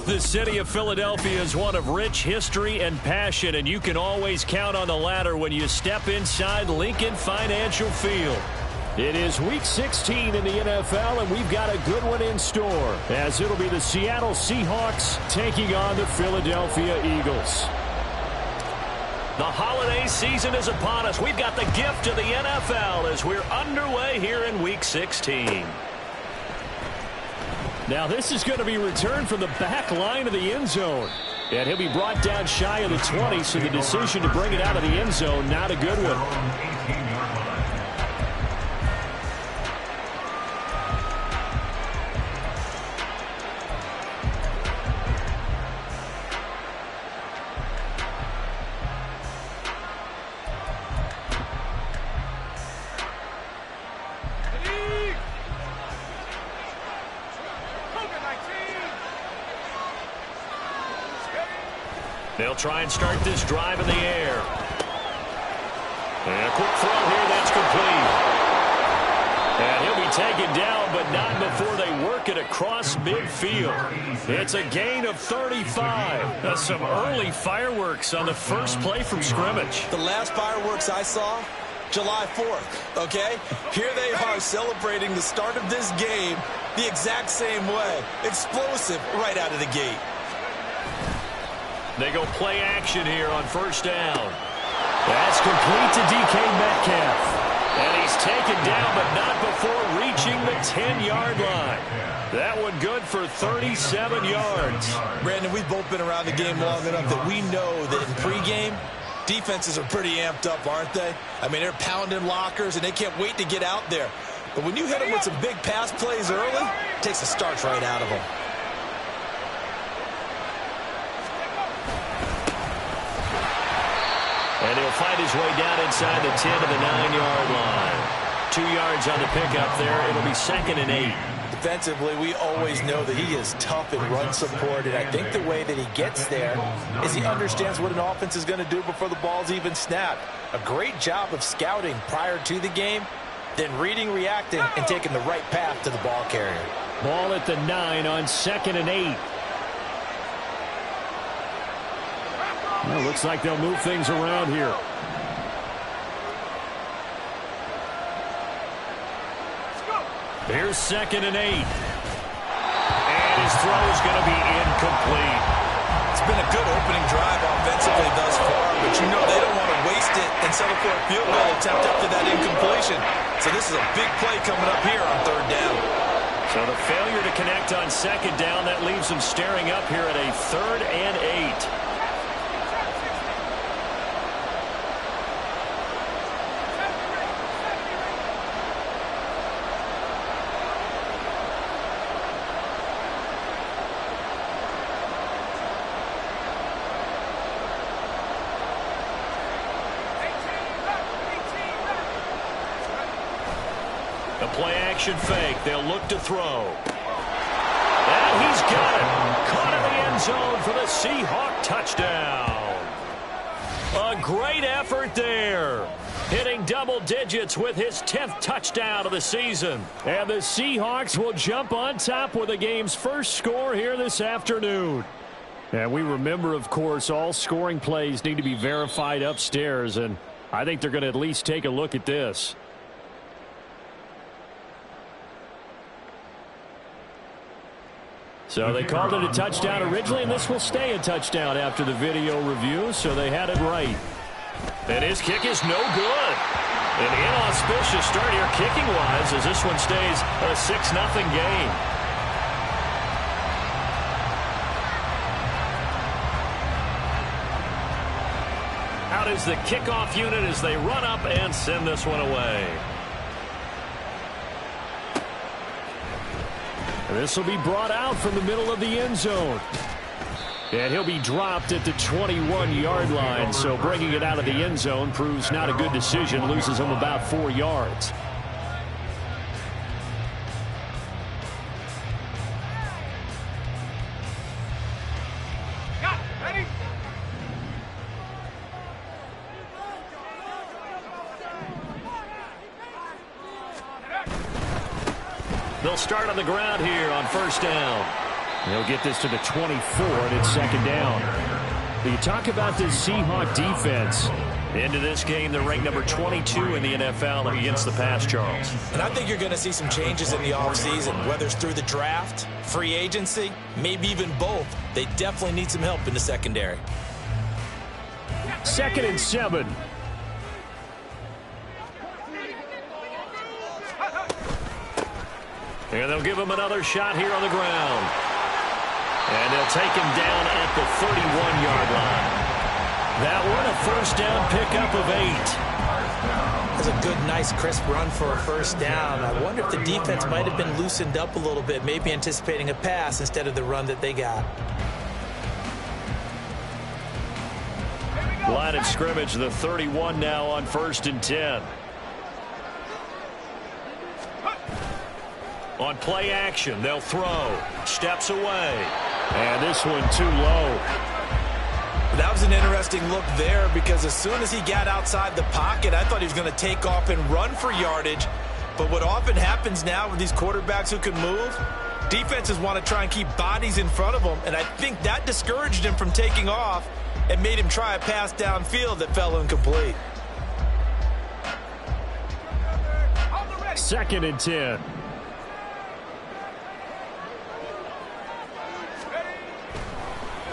The city of Philadelphia is one of rich history and passion, and you can always count on the latter when you step inside Lincoln Financial Field. It is Week 16 in the NFL, and we've got a good one in store, as it'll be the Seattle Seahawks taking on the Philadelphia Eagles. The holiday season is upon us. We've got the gift of the NFL as we're underway here in Week 16. Now this is going to be returned from the back line of the end zone. And he'll be brought down shy of the 20, so the decision to bring it out of the end zone, not a good one. They'll try and start this drive in the air. And a quick throw here, that's complete. And he'll be taken down, but not before they work it across midfield. It's a gain of 35. That's some early fireworks on the first play from scrimmage. The last fireworks I saw, July 4th, okay? Here they are celebrating the start of this game the exact same way. Explosive right out of the gate. They go play action here on first down. That's complete to DK Metcalf. And he's taken down, but not before reaching the 10-yard line. That one good for 37 yards. Brandon, we've both been around the game long enough that we know that in pregame, defenses are pretty amped up, aren't they? I mean, they're pounding lockers, and they can't wait to get out there. But when you hit them with some big pass plays early, it takes the starch right out of them. And he'll find his way down inside the 10 to the 9-yard line. 2 yards on the pickup there. It'll be 2nd and 8. Defensively, we always know that he is tough in run support, and I think the way that he gets there is he understands what an offense is going to do before the ball's even snapped. A great job of scouting prior to the game, then reading, reacting, and taking the right path to the ball carrier. Ball at the 9 on 2nd and 8. Well, looks like they'll move things around here. Here's 2nd and 8. And his throw is going to be incomplete. It's been a good opening drive offensively thus far, but you know they don't want to waste it and settle for a field goal attempt after that incompletion. So this is a big play coming up here on 3rd down. So the failure to connect on 2nd down, that leaves them staring up here at a 3rd and 8. Play-action fake. They'll look to throw. And he's got it. Caught in the end zone for the Seahawk touchdown. A great effort there. Hitting double digits with his 10th touchdown of the season. And the Seahawks will jump on top with the game's first score here this afternoon. And we remember, of course, all scoring plays need to be verified upstairs. And I think they're going to at least take a look at this. So they called it a touchdown originally, and this will stay a touchdown after the video review, so they had it right. And his kick is no good. An inauspicious start here kicking-wise as this one stays a 6-0 game. Out is the kickoff unit as they run up and send this one away. This will be brought out from the middle of the end zone. And he'll be dropped at the 21-yard line, so bringing it out of the end zone proves not a good decision, loses him about 4 yards. They'll start on the ground here on first down. They'll get this to the 24, and it's second down. You talk about this Seahawk defense. Into this game, they're ranked number 22 in the NFL against the pass, Charles. And I think you're going to see some changes in the offseason, whether it's through the draft, free agency, maybe even both. They definitely need some help in the secondary. 2nd and 7. And they'll give him another shot here on the ground. And they'll take him down at the 31-yard line. That one, a first down pickup of 8. That's a good, nice, crisp run for a first down. I wonder if the defense might have been loosened up a little bit, maybe anticipating a pass instead of the run that they got. Line of scrimmage, the 31 now on 1st and 10. On play action, they'll throw. Steps away. And this one too low. That was an interesting look there because as soon as he got outside the pocket, I thought he was going to take off and run for yardage. But what often happens now with these quarterbacks who can move, defenses want to try and keep bodies in front of them. And I think that discouraged him from taking off and made him try a pass downfield that fell incomplete. 2nd and 10.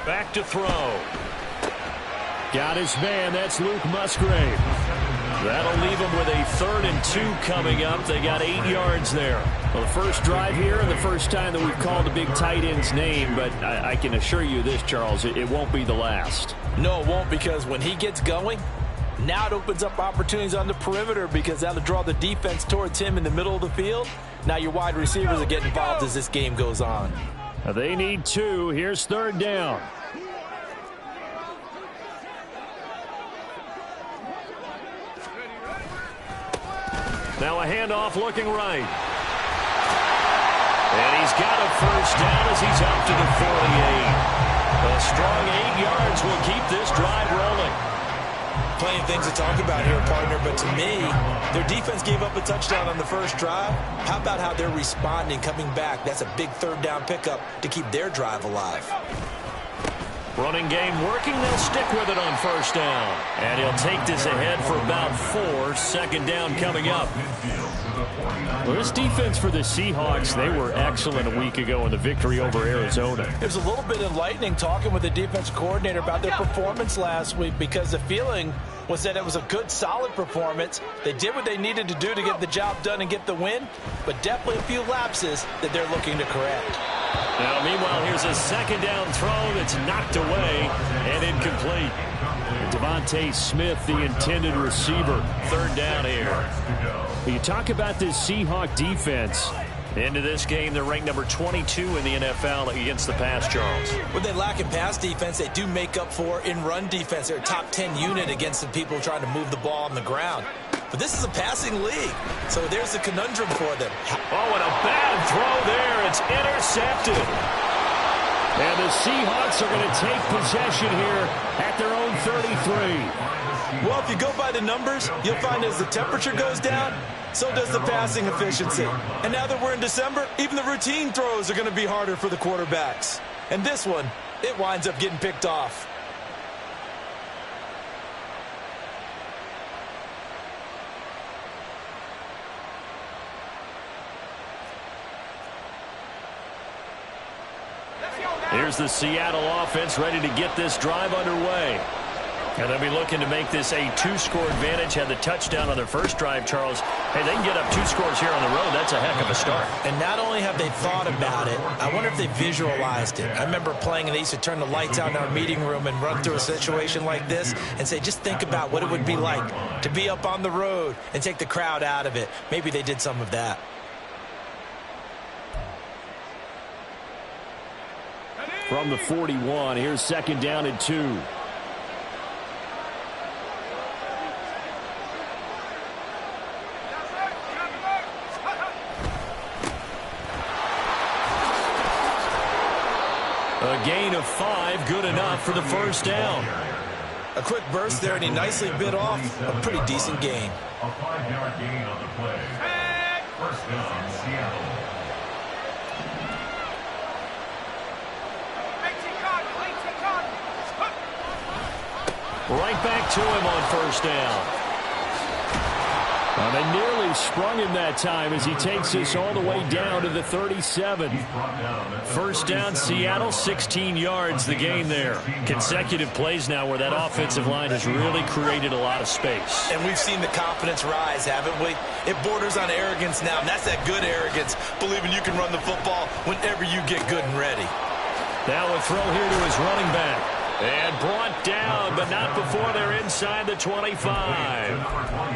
Back to throw. Got his man. That's Luke Musgrave. That'll leave him with a 3rd and 2 coming up. They got 8 yards there. Well, the first drive here and the first time that we've called the big tight end's name, but I can assure you this, Charles, it won't be the last. No, it won't, because when he gets going, now it opens up opportunities on the perimeter because that'll draw the defense towards him in the middle of the field. Now your wide receivers will get involved as this game goes on. They need 2. Here's 3rd down. Now a handoff looking right. And he's got a first down as he's up to the 48. A strong 8 yards will keep this drive rolling. Plenty of things to talk about here, partner, but to me, their defense gave up a touchdown on the first drive. How about how they're responding, coming back? That's a big 3rd down pickup to keep their drive alive. Running game working. They'll stick with it on first down. And he'll take this ahead for about 4. 2nd down coming up. Well, this defense for the Seahawks, they were excellent a week ago in the victory over Arizona. It was a little bit enlightening talking with the defense coordinator about their performance last week because the feeling was that it was a good, solid performance. They did what they needed to do to get the job done and get the win, but definitely a few lapses that they're looking to correct. Now, meanwhile, here's a 2nd down throw that's knocked away and incomplete. Devontae Smith, the intended receiver. 3rd down here. You talk about this Seahawk defense. Into this game, they're ranked number 22 in the NFL against the pass, Charles. When they lack in pass defense, they do make up for in run defense. They're a top 10 unit against the people trying to move the ball on the ground. But this is a passing league, so there's a conundrum for them. Oh, and a bad throw there. It's intercepted. And the Seahawks are going to take possession here at their own 33. Well, if you go by the numbers, you'll find as the temperature goes down, so does the passing efficiency. And now that we're in December, even the routine throws are going to be harder for the quarterbacks. And this one, it winds up getting picked off. Here's the Seattle offense ready to get this drive underway. And they'll be looking to make this a 2-score advantage. Had the touchdown on their first drive, Charles. Hey, they can get up 2 scores here on the road. That's a heck of a start. And not only have they thought about it, I wonder if they visualized it. I remember playing and they used to turn the lights out in our meeting room and run through a situation like this and say, just think about what it would be like to be up on the road and take the crowd out of it. Maybe they did some of that. from the 41. Here's 2nd down and 2. A gain of 5, good enough for the 1st down. A quick burst there, and he nicely bit off a pretty decent gain. A 5-yard gain on the play. 1st down, Seattle. Right back to him on 1st down. They nearly sprung him that time as he takes this all the way down to the 37. 1st down, Seattle, 16 yards the gain there. Consecutive plays now where that offensive line has really created a lot of space. And we've seen the confidence rise, haven't we? It borders on arrogance now, and that's that good arrogance, believing you can run the football whenever you get good and ready. Now a throw here to his running back. And brought down, but not before they're inside the 25.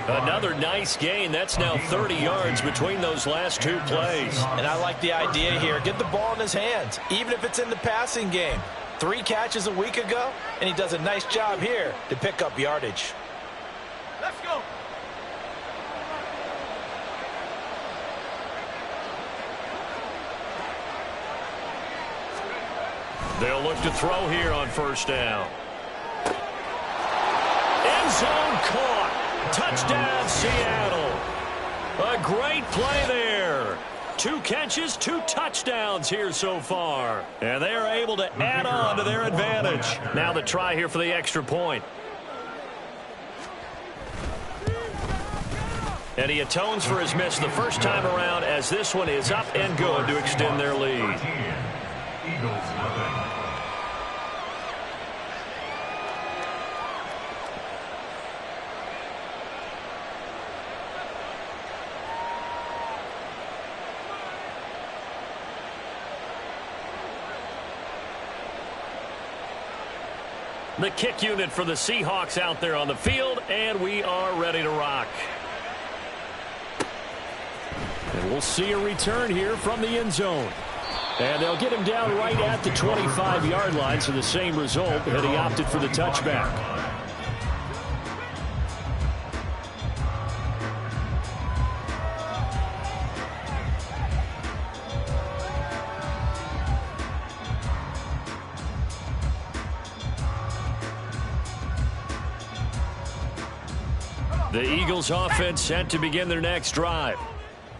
Another nice gain. That's now 30 yards between those last 2 plays. And I like the idea here. Get the ball in his hands, even if it's in the passing game. 3 catches a week ago, and he does a nice job here to pick up yardage. Let's go. They'll look to throw here on 1st down. End zone caught. Touchdown, Seattle. A great play there. 2 catches, 2 touchdowns here so far. And they are able to add on to their advantage. Now the try here for the extra point. And he atones for his miss the first time around as this one is up and good to extend their lead. Eagles nothing. The kick unit for the Seahawks out there on the field, and we are ready to rock. And we'll see a return here from the end zone. And they'll get him down right at the 25-yard line, so the same result, and he opted for the touchback. The Eagles offense set to begin their next drive.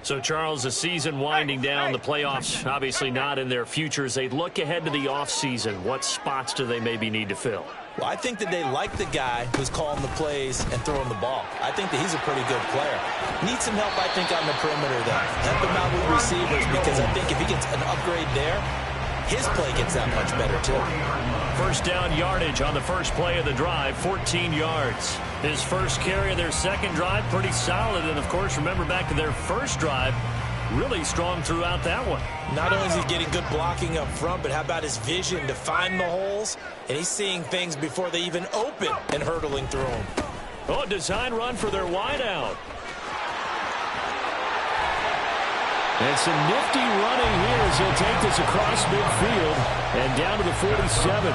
So, Charles, the season winding down, the playoffs obviously not in their future. As they look ahead to the offseason, what spots do they maybe need to fill? Well, I think that they like the guy who's calling the plays and throwing the ball. I think that he's a pretty good player. Needs some help, I think, on the perimeter, though. Help him out with receivers, because I think if he gets an upgrade there, his play gets that much better, too. 1st down yardage on the first play of the drive, 14 yards. His first carry of their second drive, pretty solid. And, of course, remember back to their first drive, really strong throughout that one. Not only is he getting good blocking up front, but how about his vision to find the holes? And he's seeing things before they even open and hurdling through them. Oh, design run for their wideout. And some nifty running here as he'll take this across midfield and down to the 47.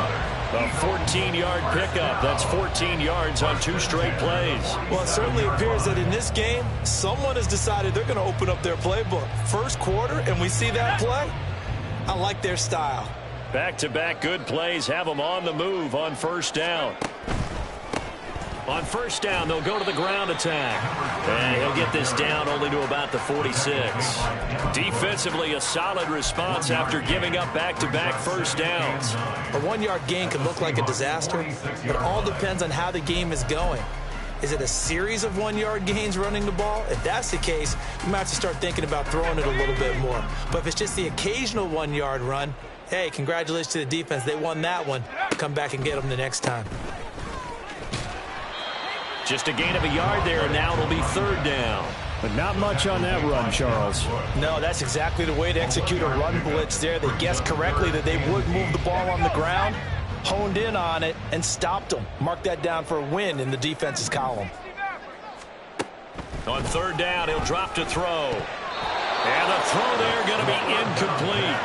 A 14-yard pickup. That's 14 yards on 2 straight plays. Well, it certainly appears that in this game, someone has decided they're going to open up their playbook. First quarter, and we see that play. I like their style. Back-to-back good plays have them on the move on 1st down. On 1st down, they'll go to the ground attack. And he'll get this down only to about the 46. Defensively, a solid response after giving up back-to-back 1st downs. A 1-yard gain can look like a disaster, but it all depends on how the game is going. Is it a series of 1-yard gains running the ball? If that's the case, you might have to start thinking about throwing it a little bit more. But if it's just the occasional 1-yard run, hey, congratulations to the defense. They won that one. Come back and get them the next time. Just a gain of a yard there, and now it'll be 3rd down. But not much on that run, Charles. No, that's exactly the way to execute a run blitz there. They guessed correctly that they would move the ball on the ground, honed in on it, and stopped them. Mark that down for a win in the defense's column. On 3rd down, he'll drop to throw. And the throw there going to be incomplete.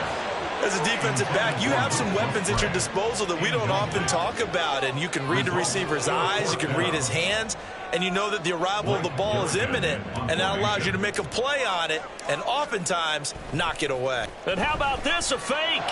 As a defensive back, you have some weapons at your disposal that we don't often talk about, and you can read the receiver's eyes, you can read his hands, and you know that the arrival of the ball is imminent, and that allows you to make a play on it and oftentimes knock it away. And how about this, a fake?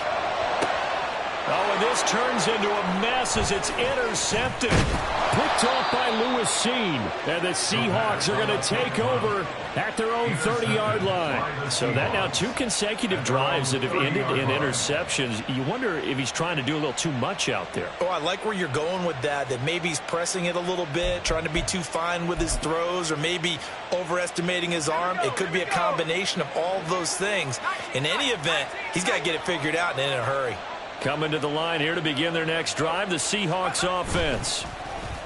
Oh, and this turns into a mess as it's intercepted. Picked off by Lewis Cine. And the Seahawks are going to take over at their own 30-yard line. So that now 2 consecutive drives that have ended in interceptions. You wonder if he's trying to do a little too much out there. Oh, I like where you're going with that maybe he's pressing it a little bit, trying to be too fine with his throws, or maybe overestimating his arm. It could be a combination of all of those things. In any event, he's got to get it figured out and in a hurry. Coming to the line here to begin their next drive, the Seahawks offense.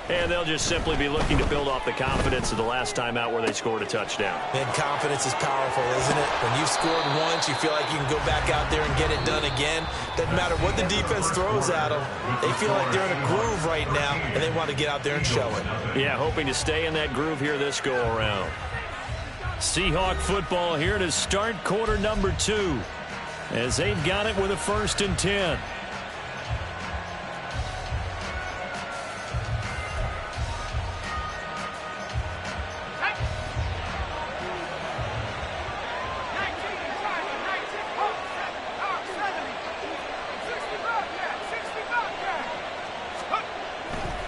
And they'll just simply be looking to build off the confidence of the last time out where they scored a touchdown. And confidence is powerful, isn't it? When you've scored once, you feel like you can go back out there and get it done again. Doesn't matter what the defense throws at them. They feel like they're in a groove right now, and they want to get out there and show it. Yeah, hoping to stay in that groove here this go-around. Seahawk football here to start quarter number 2. As they've got it with a 1st and 10.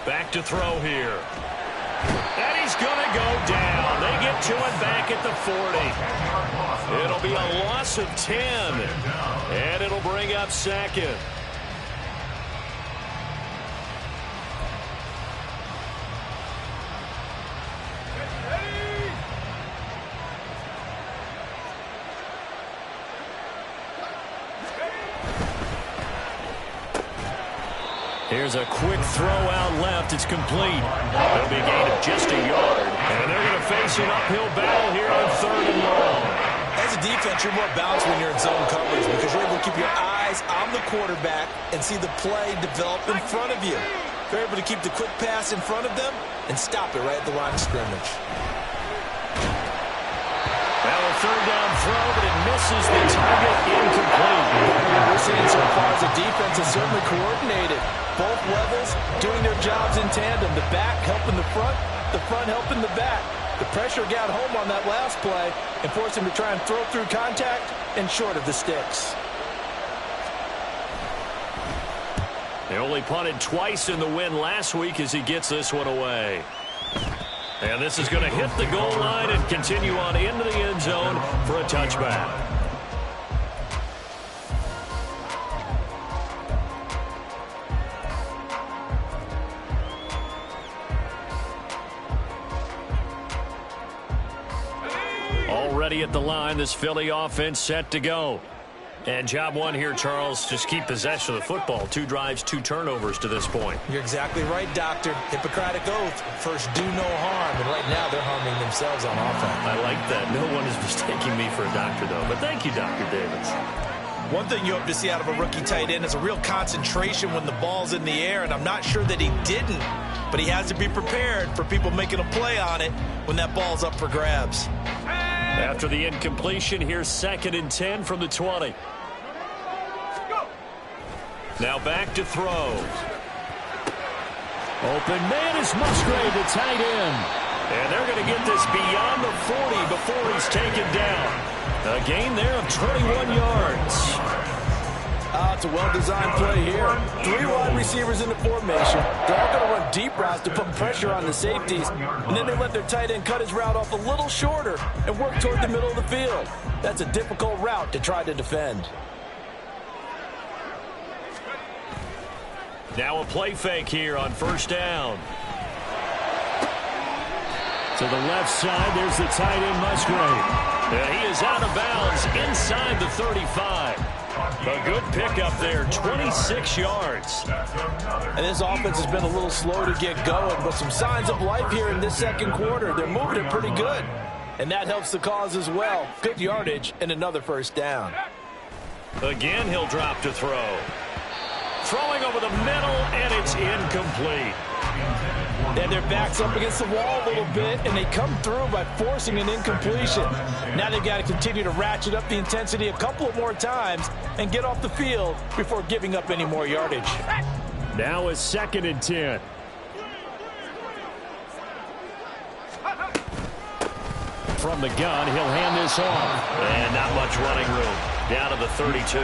Back to throw here. And he's going to go down. They get to it back at the 40. It'll be a loss of 10. And it'll bring up 2nd. Here's a quick throw out left. It's complete. That'll be a gain of just a yard. And they're going to face an uphill battle here on 3rd and long. As a defense, you're more balanced when you're in zone coverage because you're able to keep your eyes on the quarterback and see the play develop in front of you. You're able to keep the quick pass in front of them and stop it right at the line of scrimmage. Well, a 3rd down throw, but it misses the target, incomplete. What we're seeing so far as a defense is certainly coordinated. Both levels doing their jobs in tandem. The back helping the front helping the back. The pressure got home on that last play and forced him to try and throw through contact and short of the sticks. They only punted twice in the win last week as he gets this one away. And this is going to hit the goal line and continue on into the end zone for a touchback. Already at the line, this Philly offense set to go. And job one here, Charles, just keep possession of the football. 2 drives, 2 turnovers to this point. You're exactly right, Doctor. Hippocratic oath. First, do no harm. And right now, they're harming themselves on offense. I like that. No one is mistaking me for a doctor, though. But thank you, Dr. Davis. One thing you hope to see out of a rookie tight end is a real concentration when the ball's in the air. And I'm not sure that he didn't. But he has to be prepared for people making a play on it when that ball's up for grabs. After the incompletion, here's 2nd and 10 from the 20. Now back to throw. Open man is Musgrave, the tight end. And they're going to get this beyond the 40 before he's taken down. A gain there of 21 yards. It's a well-designed play here. 3 wide receivers in the formation. They're all going to run deep routes to put pressure on the safeties. And then they let their tight end cut his route off a little shorter and work toward the middle of the field. That's a difficult route to try to defend. Now a play fake here on 1st down. To the left side, there's the tight end Musgrave. And he is out of bounds inside the 35. A good pickup there, 26 yards. And this offense has been a little slow to get going, but some signs of life here in this 2nd quarter. They're moving it pretty good. And that helps the cause as well. Good yardage and another 1st down. Again, he'll drop to throw. Throwing over the middle, and it's incomplete. And their back's up against the wall a little bit, and they come through by forcing an incompletion. Now they've got to continue to ratchet up the intensity a couple of more times and get off the field before giving up any more yardage. Now it's 2nd and 10. From the gun, he'll hand this off. And not much running room. Down to the 32.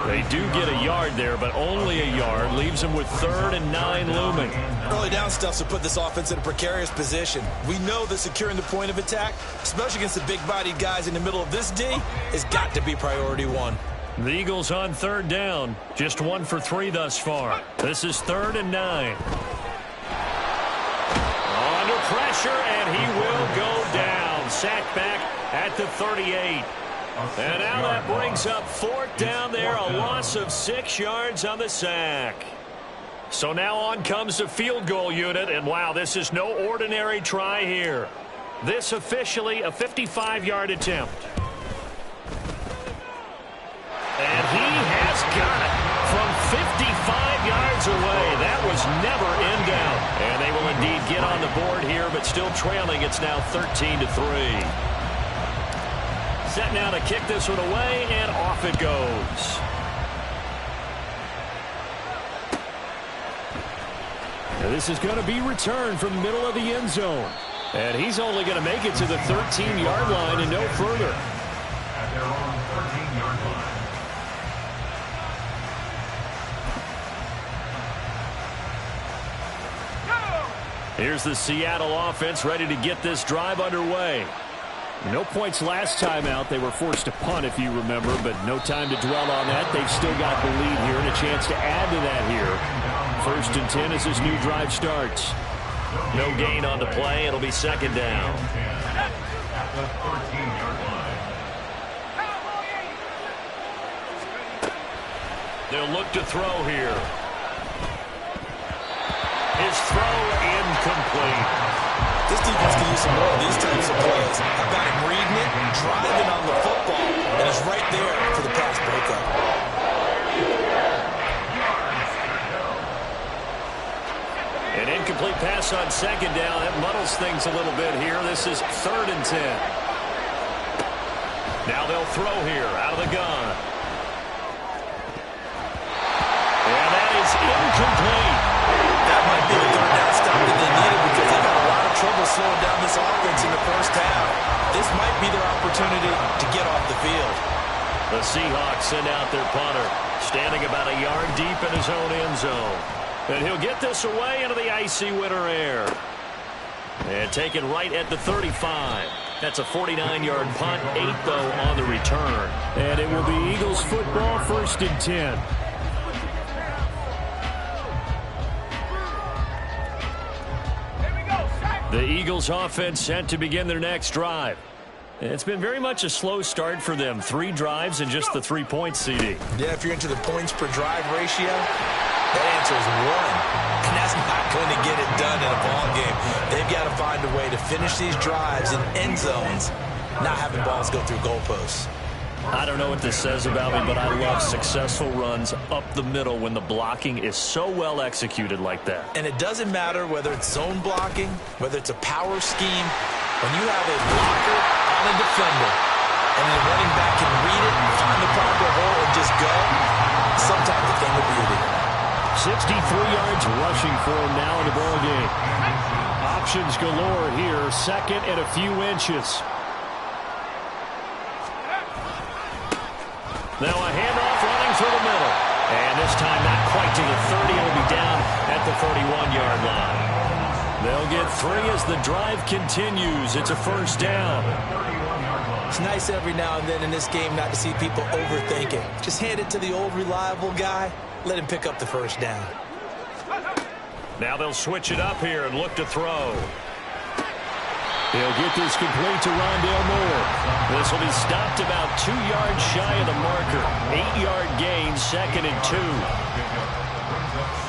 They do get a yard there, but only a yard. Leaves them with 3rd and 9 looming. Early down stuff to put this offense in a precarious position. We know that securing the point of attack, especially against the big-bodied guys in the middle of this D, has got to be priority one. The Eagles on 3rd down. Just 1 for 3 thus far. This is 3rd and 9. Under pressure, and he will go down. Sacked back at the 38. And now that brings up 4th down there, a loss of 6 yards on the sack. So now on comes the field goal unit, and wow, this is no ordinary try here. This officially a 55-yard attempt. And he has got it from 55 yards away. That was never in doubt. And they will indeed get on the board here, but still trailing. It's now 13-3. Set now to kick this one away, and off it goes. Now this is going to be returned from the middle of the end zone. And he's only going to make it to the 13-yard line and no further. At their own 13-yard line. Here's the Seattle offense ready to get this drive underway. No points last time out. They were forced to punt, if you remember, but no time to dwell on that. They've still got the lead here and a chance to add to that here. 1st and 10 as this new drive starts. No gain on the play. It'll be 2nd down. At the 13-yard line. They'll look to throw here. His throw incomplete. This defense can use some more of these types of plays. How about him reading it, driving on the football, and he's right there for the pass breakup. An incomplete pass on 2nd down. That muddles things a little bit here. This is 3rd and 10. Now they'll throw here out of the gun. And that is incomplete. That might be the 3rd down stop that they needed because they got a lot of trouble slowing down this offense in the first half. This might be their opportunity to get off the field. The Seahawks send out their punter, standing about a yard deep in his own end zone. And he'll get this away into the icy winter air. And taken right at the 35. That's a 49-yard punt, 8 though on the return. And it will be Eagles football, 1st and 10. The Eagles offense set to begin their next drive. It's been very much a slow start for them. 3 drives and just the 3 points, CD. Yeah, if you're into the points per drive ratio, that answer is 1. And that's not going to get it done in a ball game. They've got to find a way to finish these drives in end zones, not having balls go through goalposts. I don't know what this says about me, but I love successful runs up the middle when the blocking is so well executed like that. And it doesn't matter whether it's zone blocking, whether it's a power scheme. When you have a blocker on a defender and the running back can read it, find the proper hole, and just go, sometimes a thing of beauty. 63 yards rushing for him now in the ball game. Options galore here, 2nd and a few inches. Now a handoff running through the middle. And this time not quite to the 30. It'll be down at the 31-yard line. They'll get 3 as the drive continues. It's a 1st down. It's nice every now and then in this game not to see people overthink it. Just hand it to the old reliable guy. Let him pick up the 1st down. Now they'll switch it up here and look to throw. He'll get this complete to Rondale Moore. This will be stopped about 2 yards shy of the marker. 8-yard gain, 2nd and 2.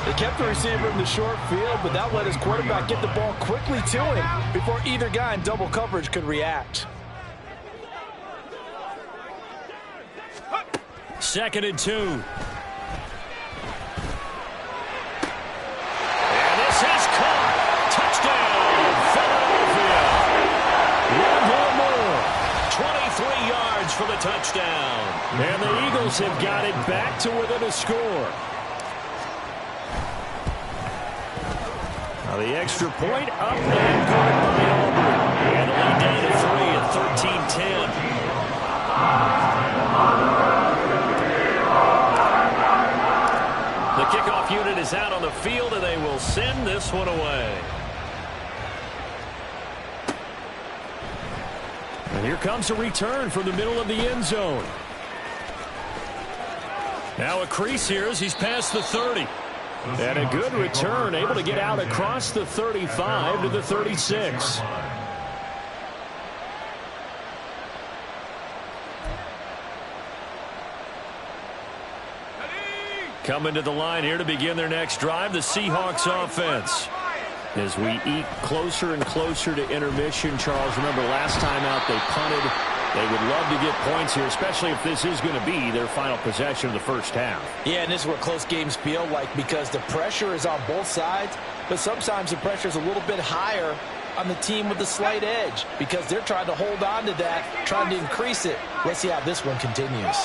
They kept the receiver in the short field, but that let his quarterback get the ball quickly to him before either guy in double coverage could react. 2nd and 2. And this has caught. touchdown. And the Eagles have got it back to within a score. Now the extra point up and good by Auburn. And the lead down to 3 at 13-10. The kickoff unit is out on the field, and they will send this one away. And here comes a return from the middle of the end zone. Now a crease here as he's past the 30. And a good return, able to get out across the 35 to the 36. Coming to the line here to begin their next drive, the Seahawks offense. As we eke closer and closer to intermission, Charles, remember last time out they punted. They would love to get points here, especially if this is going to be their final possession of the first half. Yeah, and this is what close games feel like because the pressure is on both sides, but sometimes the pressure is a little bit higher on the team with the slight edge because they're trying to hold on to that, trying to increase it. Let's see how this one continues.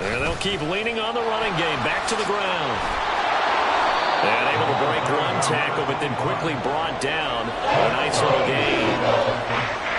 And they'll keep leaning on the running game. Back to the ground. And able to break one tackle, but then quickly brought down. A nice little gain.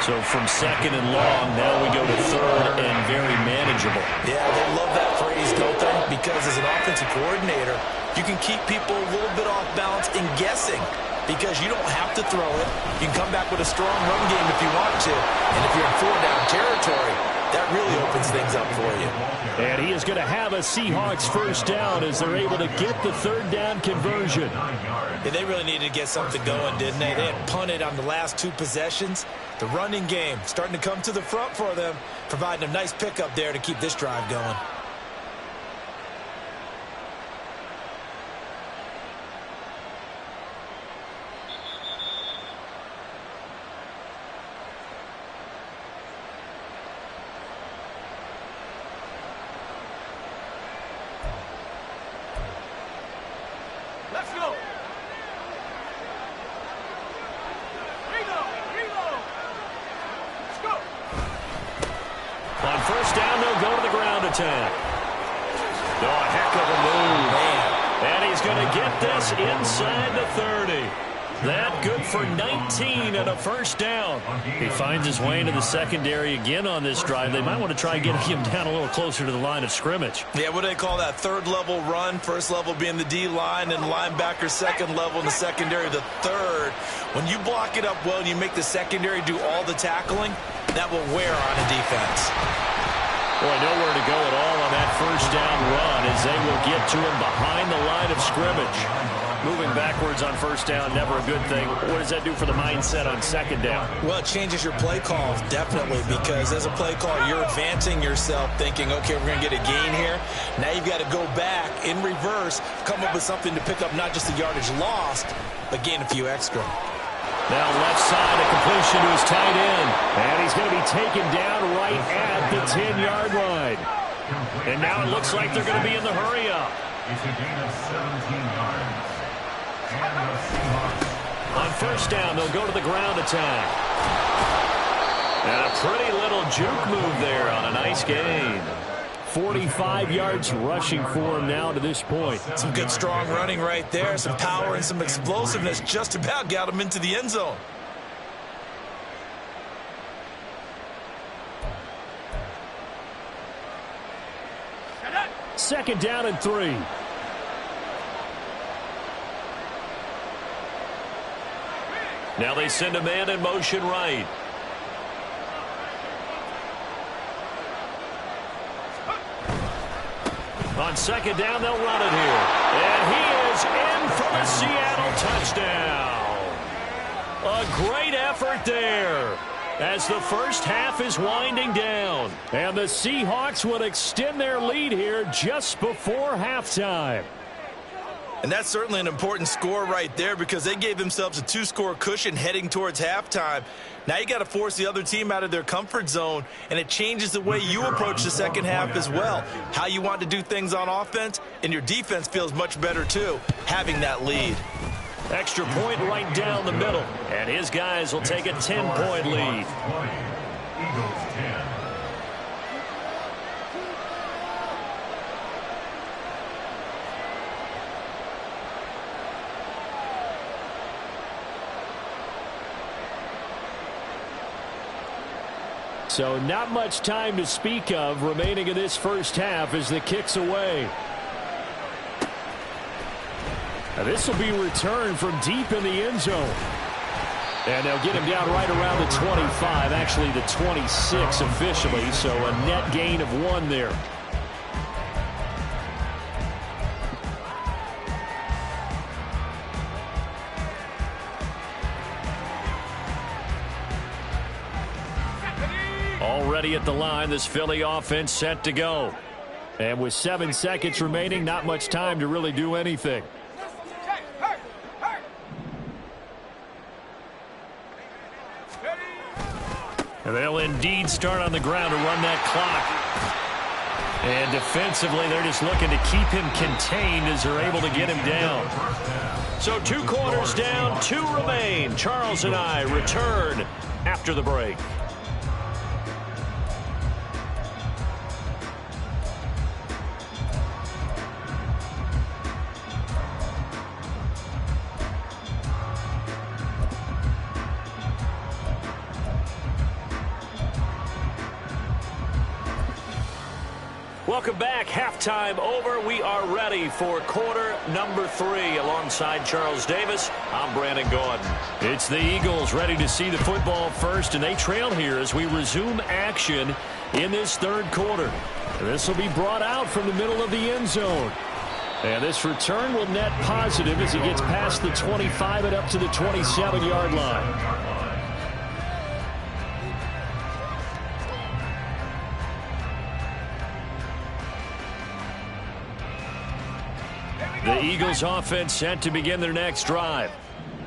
So from second and long, now we go to third and very manageable. Yeah, they love that phrase, don't they? Because as an offensive coordinator, you can keep people a little bit off balance in guessing because you don't have to throw it. You can come back with a strong run game if you want to. And if you're in four-down territory, that really opens things up for you. And he is going to have a Seahawks first down as they're able to get the third down conversion. Yeah, they really needed to get something going, didn't they? They had punted on the last two possessions. The running game starting to come to the front for them, providing a nice pickup there to keep this drive going. Let's go. Reload. Let's go. On first down, they'll go to the ground attack. Oh, a heck of a move. Man. And he's going to get this inside the 30. That good for 19 and a first down. He finds his way into the secondary again on this drive. They might want to try getting him down a little closer to the line of scrimmage. Yeah, what do they call that? Third level run, first level being the D-line, and linebacker second level in the secondary, the third. When you block it up well and you make the secondary do all the tackling, that will wear on a defense. Boy, nowhere to go at all on that first down run as they will get to him behind the line of scrimmage. Moving backwards on first down, never a good thing. What does that do for the mindset on second down? Well, it changes your play call, definitely, because as a play caller, you're advancing yourself thinking, okay, we're going to get a gain here. Now you've got to go back in reverse, come up with something to pick up not just the yardage lost, but gain a few extra. Now left side, a completion to his tight end. And he's going to be taken down right at the 10-yard line. And now it looks like they're going to be in the hurry-up. It's a gain of 17 yards. On first down, they'll go to the ground attack. And a pretty little juke move there on a nice gain. 45 yards rushing for him now to this point. Some good strong running right there, some power and some explosiveness just about got him into the end zone. Second down and 3. Now they send a man in motion right. On second down, they'll run it here. And he is in for the Seattle touchdown. A great effort there as the first half is winding down. And the Seahawks would extend their lead here just before halftime. And that's certainly an important score right there because they gave themselves a 2-score cushion heading towards halftime. Now you got to force the other team out of their comfort zone, and it changes the way you approach the second half as well. How you want to do things on offense, and your defense feels much better too, having that lead. Extra point right down the middle. And his guys will take a 10-point lead. Eagles 10. So not much time to speak of remaining in this first half as the kick's away. Now this will be returned from deep in the end zone. And they'll get him down right around the 25, actually the 26 officially, so a net gain of 1 there. Already at the line, this Philly offense set to go. And with 7 seconds remaining, not much time to really do anything. And they'll indeed start on the ground to run that clock. And defensively, they're just looking to keep him contained as they're able to get him down. So 2 quarters down, 2 remain. Charles and I return after the break. Welcome back. Halftime over. We are ready for quarter number 3. Alongside Charles Davis, I'm Brandon Gordon. It's the Eagles ready to see the football first, and they trail here as we resume action in this third quarter. This will be brought out from the middle of the end zone. And this return will net positive as he gets past the 25 and up to the 27-yard line. The Eagles offense set to begin their next drive.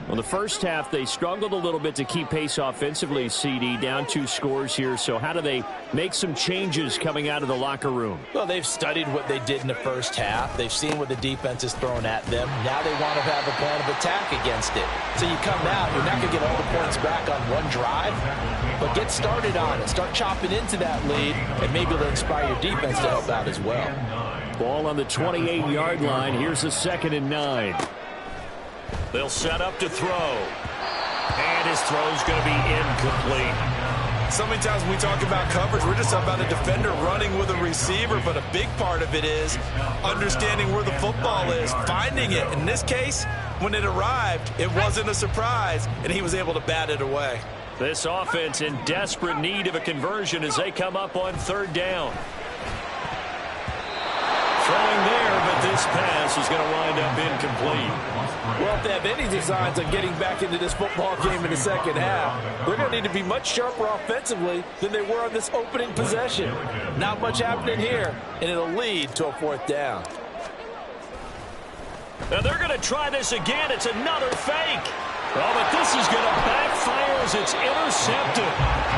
Well, the first half, they struggled a little bit to keep pace offensively, CD, down 2 scores here. So how do they make some changes coming out of the locker room? Well, they've studied what they did in the first half. They've seen what the defense is throwing at them. Now they want to have a plan of attack against it. So you come out, you're not going to get all the points back on one drive, but get started on it. Start chopping into that lead, and maybe it'll inspire your defense to help out as well. Ball on the 28-yard line. Here's a 2nd and 9. They'll set up to throw. And his throw's going to be incomplete. So many times when we talk about coverage, we're just about a defender running with a receiver, but a big part of it is understanding where the football is, finding it. In this case, when it arrived, it wasn't a surprise, and he was able to bat it away. This offense in desperate need of a conversion as they come up on 3rd down. Throwing there, but this pass is going to wind up incomplete. Well, if they have any designs on getting back into this football game in the second half, they're going to need to be much sharper offensively than they were on this opening possession. Not much happening here, and it'll lead to a 4th down. Now they're going to try this again. It's another fake. Oh, but this is going to backfire as it's intercepted.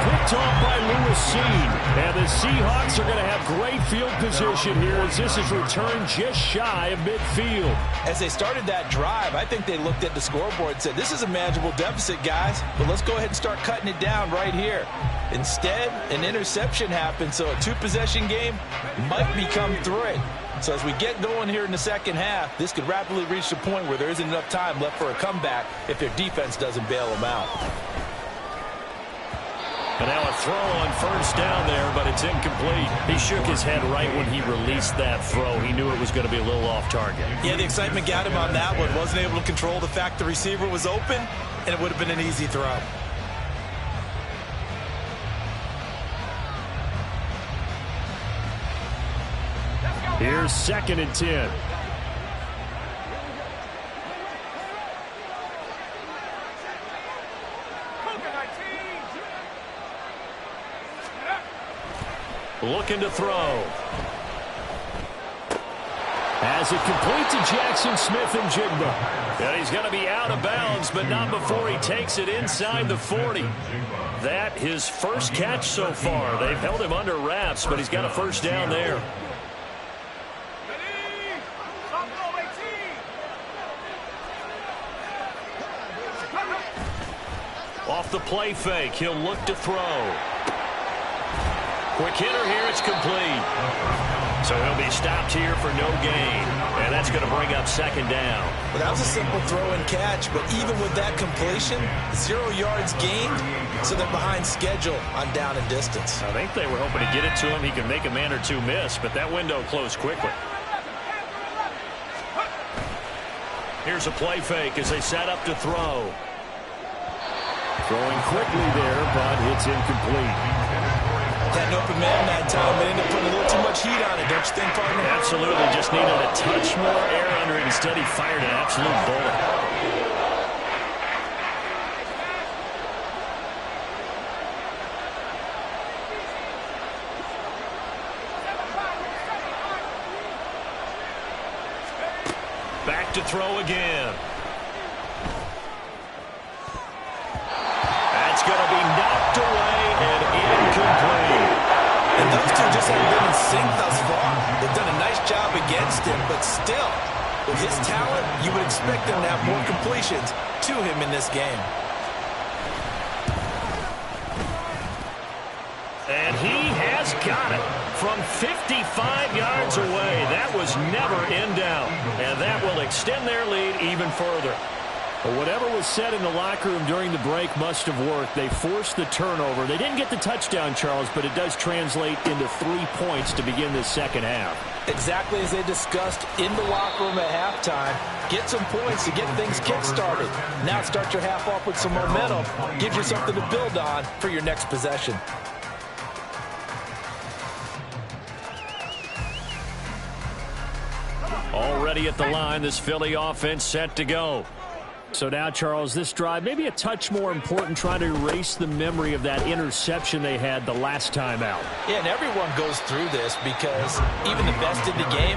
Picked off by Lewis Cine. And the Seahawks are going to have great field position here as this is returned just shy of midfield. As they started that drive, I think they looked at the scoreboard and said, this is a manageable deficit, guys, but let's go ahead and start cutting it down right here. Instead, an interception happened, so a 2-possession game might become 3. So as we get going here in the second half, this could rapidly reach the point where there isn't enough time left for a comeback if their defense doesn't bail them out. And now a throw on 1st down there, but it's incomplete. He shook his head right when he released that throw. He knew it was going to be a little off target. Yeah, the excitement got him on that one. Wasn't able to control the fact the receiver was open, and it would have been an easy throw. Here's 2nd and 10. Looking to throw. As it complete to Jackson Smith-Njigba. And he's going to be out of bounds, but not before he takes it inside the 40. That his first catch so far. They've held him under wraps, but he's got a 1st down there. Off the play fake, he'll look to throw. Quick hitter here, it's complete. So he'll be stopped here for no gain. And that's going to bring up second down. Well, that was a simple throw and catch, but even with that completion, 0 yards gained, so they're behind schedule on down and distance. I think they were hoping to get it to him. He could make a man or two miss, but that window closed quickly. Here's a play fake as they set up to throw. Throwing quickly there, but it's incomplete. Had an open man that time, but ended up putting a little too much heat on it, don't you think, partner? Absolutely, just needed a touch more air under it. Instead, he fired an absolute bullet. Back to throw again. That's going to be knocked away and incomplete. And those two just haven't been in sync thus far. They've done a nice job against him, but still, with his talent, you would expect them to have more completions to him in this game. And he has got it from 55 yards away. That was never in doubt. And that will extend their lead even further. But whatever was said in the locker room during the break must have worked. They forced the turnover. They didn't get the touchdown, Charles, but it does translate into 3 points to begin the second half. Exactly as they discussed in the locker room at halftime. Get some points to get things kick-started. Now start your half off with some momentum. Gives you something to build on for your next possession. Already at the line, this Philly offense set to go. So now, Charles, this drive maybe a touch more important, trying to erase the memory of that interception they had the last time out. Yeah, and everyone goes through this because even the best in the game,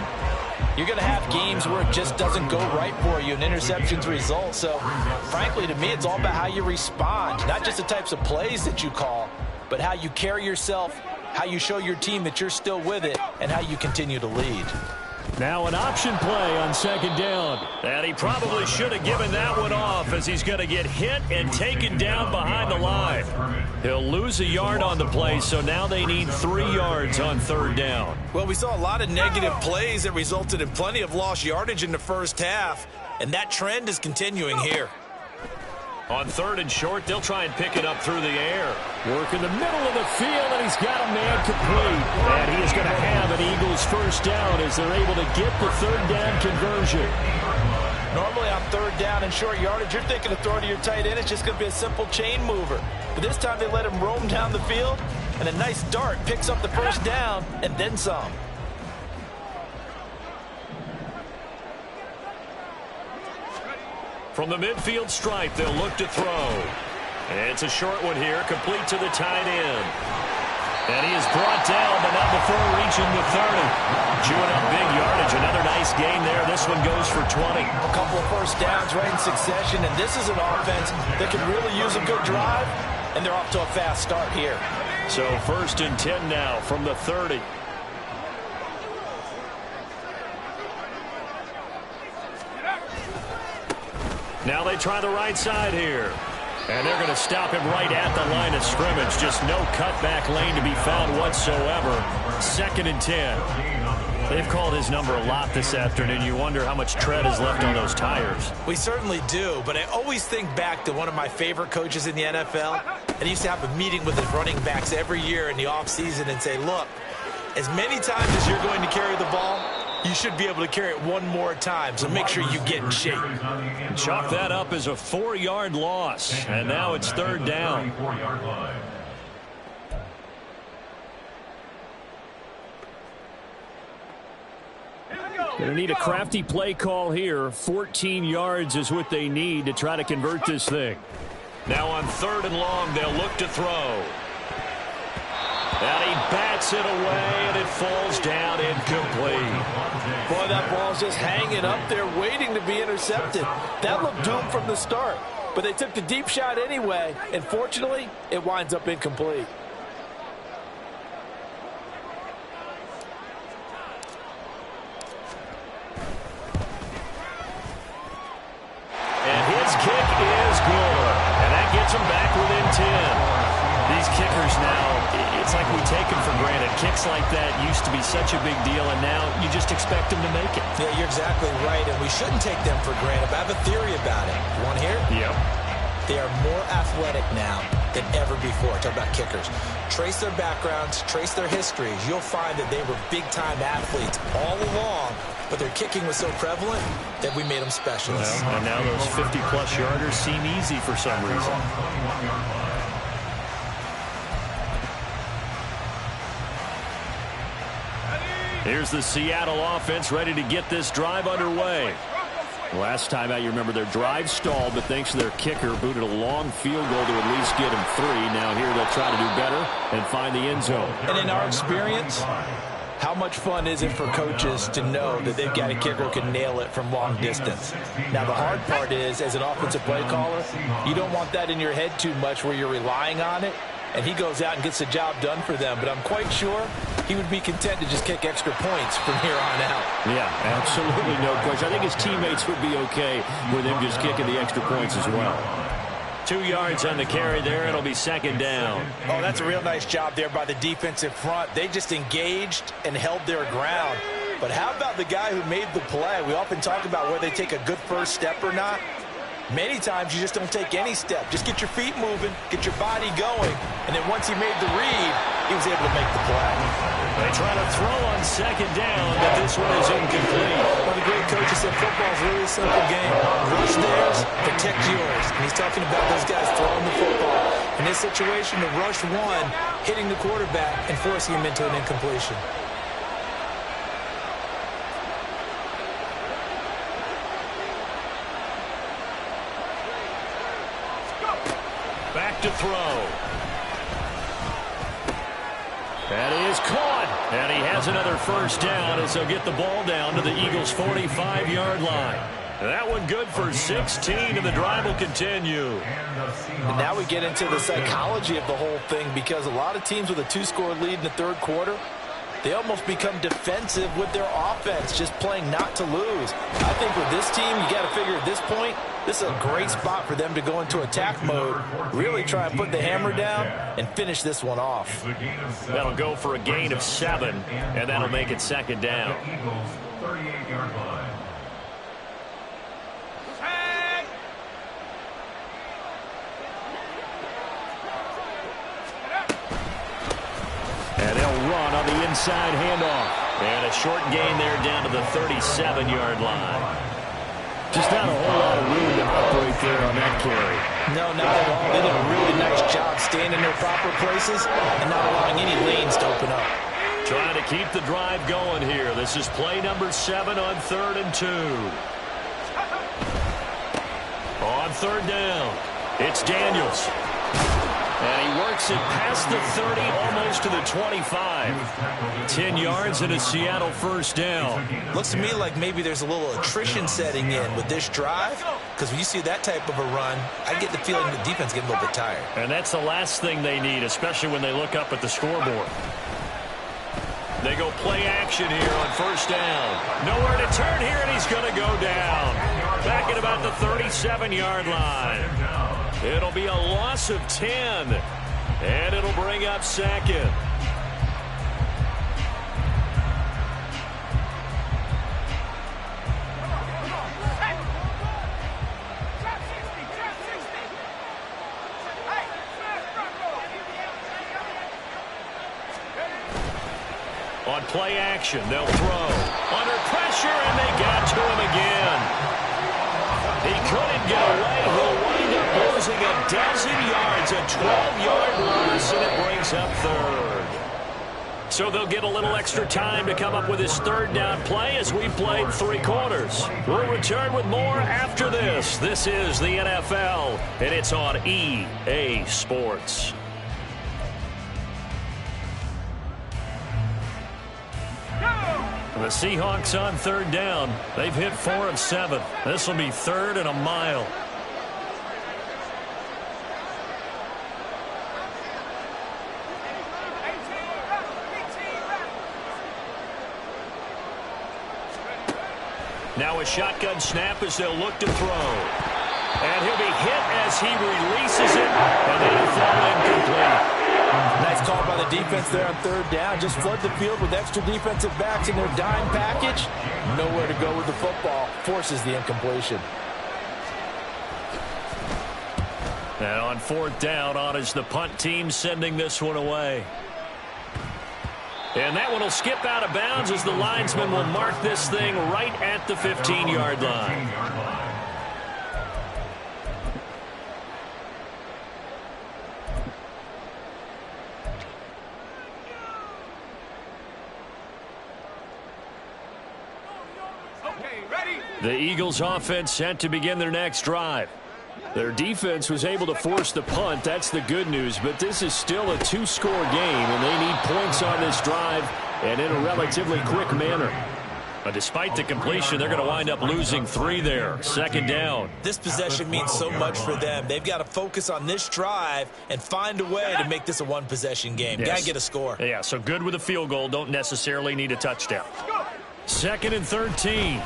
you're going to have games where it just doesn't go right for you and interceptions result. So, frankly, to me, it's all about how you respond, not just the types of plays that you call, but how you carry yourself, how you show your team that you're still with it, and how you continue to lead. Now an option play on second down. And he probably should have given that one off as he's going to get hit and taken down behind the line. He'll lose a yard on the play, so now they need 3 yards on third down. Well, we saw a lot of negative plays that resulted in plenty of lost yardage in the first half, and that trend is continuing here. On third and short, they'll try and pick it up through the air. Work in the middle of the field, and he's got a man complete. And he is going to have an Eagles first down as they're able to get the third down conversion. Normally on third down and short yardage, you're thinking of throwing to your tight end. It's just going to be a simple chain mover. But this time they let him roam down the field, and a nice dart picks up the first down and then some. From the midfield stripe, they'll look to throw. And it's a short one here, complete to the tight end. And he is brought down, but not before reaching the 30. Chewing up big yardage. Another nice gain there. This one goes for 20. A couple of first downs right in succession, and this is an offense that can really use a good drive, and they're off to a fast start here. So 1st and 10 now from the 30. Now they try the right side here. And they're going to stop him right at the line of scrimmage. Just no cutback lane to be found whatsoever. 2nd and 10. They've called his number a lot this afternoon. You wonder how much tread is left on those tires. We certainly do, but I always think back to one of my favorite coaches in the NFL. And he used to have a meeting with his running backs every year in the offseason and say, look, as many times as you're going to carry the ball, you should be able to carry it one more time, so make sure you get in shape. Chalk that up as a 4-yard loss, and now it's third down. Going to need a crafty play call here. 14 yards is what they need to try to convert this thing. Now on 3rd and long, they'll look to throw. And he bats it away, and it falls down incomplete. Boy, that ball's just hanging up there, waiting to be intercepted. That looked doomed from the start, but they took the deep shot anyway, and fortunately, it winds up incomplete. And his kick is good. And that gets them back within 10. These kickers now, it's like we take them for granted. Kicks like that used to be such a big deal, and now you just expect them to make it. Yeah, you're exactly right, and we shouldn't take them for granted. But I have a theory about it. You want to hear it? Yep. They are more athletic now than ever before. Talk about kickers. Trace their backgrounds, trace their histories. You'll find that they were big-time athletes all along, but their kicking was so prevalent that we made them specialists. Well, and now those 50-plus yarders seem easy for some reason. Here's the Seattle offense ready to get this drive underway. Last time out, you remember their drive stalled, but thanks to their kicker, booted a long field goal to at least get him 3. Now here they'll try to do better and find the end zone. And in our experience, how much fun is it for coaches to know that they've got a kicker who can nail it from long distance? Now, the hard part is, as an offensive play caller, you don't want that in your head too much where you're relying on it, and he goes out and gets the job done for them. But I'm quite sure he would be content to just kick extra points from here on out. Yeah, absolutely no question. I think his teammates would be okay with him just kicking the extra points as well. 2 yards on the carry there. It'll be second down. Oh, that's a real nice job there by the defensive front. They just engaged and held their ground. But how about the guy who made the play? We often talk about whether they take a good first step or not. Many times you just don't take any step. Just get your feet moving, get your body going, and then once he made the read, he was able to make the play. They try to throw on second down, but this one is incomplete. Well, the great coach said football's really a simple game. Rush theirs, protect yours. And he's talking about those guys throwing the football. In this situation, the rush one, hitting the quarterback and forcing him into an incompletion. Back to throw. That is caught. And he has another first down as they'll get the ball down to the Eagles' 45-yard line. That one good for 16, and the drive will continue. And now we get into the psychology of the whole thing, because a lot of teams with a 2-score lead in the third quarter, they almost become defensive with their offense, just playing not to lose. I think with this team, you got to figure at this point, this is a great spot for them to go into attack mode, really try and put the hammer down and finish this one off. That'll go for a gain of 7, and that'll make it second down. Eagles 38-yard line. And they'll run on the inside handoff. And a short gain there down to the 37-yard line. Just not a whole lot of room to operate there on that carry. No, not at all. They did a really nice job staying in their proper places and not allowing any lanes to open up. Trying to keep the drive going here. This is play number 7 on 3rd and 2. On 3rd down, it's Daniels. And he works it past the 30, almost to the 25. 10 yards and a Seattle first down. Looks to me like maybe there's a little attrition setting in with this drive, because when you see that type of a run, I get the feeling the defense getting a little bit tired. And that's the last thing they need, especially when they look up at the scoreboard. They go play action here on first down. Nowhere to turn here, and he's going to go down. Back at about the 37-yard line. It'll be a loss of 10, and it'll bring up second. On play action, they'll throw. Under pressure, and they got to him again. He couldn't get away. He'll wind up losing a dozen yards, a 12-yard loss, and it brings up 3rd. So they'll get a little extra time to come up with his 3rd down play as we played 3 quarters. We'll return with more after this. This is the NFL, and it's on EA Sports. The Seahawks on 3rd down. They've hit 4 of 7. This will be 3rd and a mile. Now a shotgun snap as they'll look to throw. And he'll be hit as he releases it, and it'll fall incomplete. Nice call by the defense there on third down. Just flood the field with extra defensive backs in their dime package. Nowhere to go with the football. Forces the incompletion. And on fourth down, on is the punt team sending this one away. And that one will skip out of bounds as the linesman will mark this thing right at the 15-yard line. The Eagles offense set to begin their next drive. Their defense was able to force the punt. That's the good news. But this is still a two-score game, and they need points on this drive and in a relatively quick manner. But despite the completion, they're going to wind up losing 3 there. Second down. This possession means so much for them. They've got to focus on this drive and find a way to make this a one-possession game. Yes. Got to get a score. Yeah, so good with a field goal. Don't necessarily need a touchdown. Second and 13.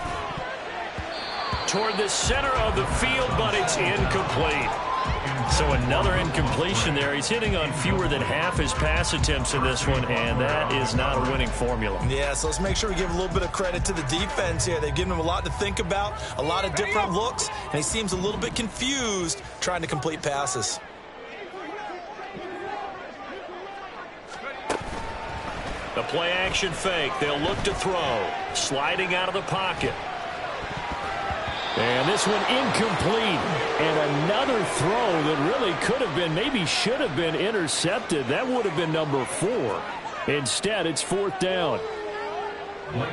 Toward the center of the field, but it's incomplete. So another incompletion there. He's hitting on fewer than half his pass attempts in this one, and that is not a winning formula. Yeah, so let's make sure we give a little bit of credit to the defense here. They've given him a lot to think about, a lot of different looks, and he seems a little bit confused trying to complete passes. The play action fake. They'll look to throw. Sliding out of the pocket. And this one incomplete. And another throw that really could have been, maybe should have been intercepted. That would have been number 4. Instead, it's fourth down.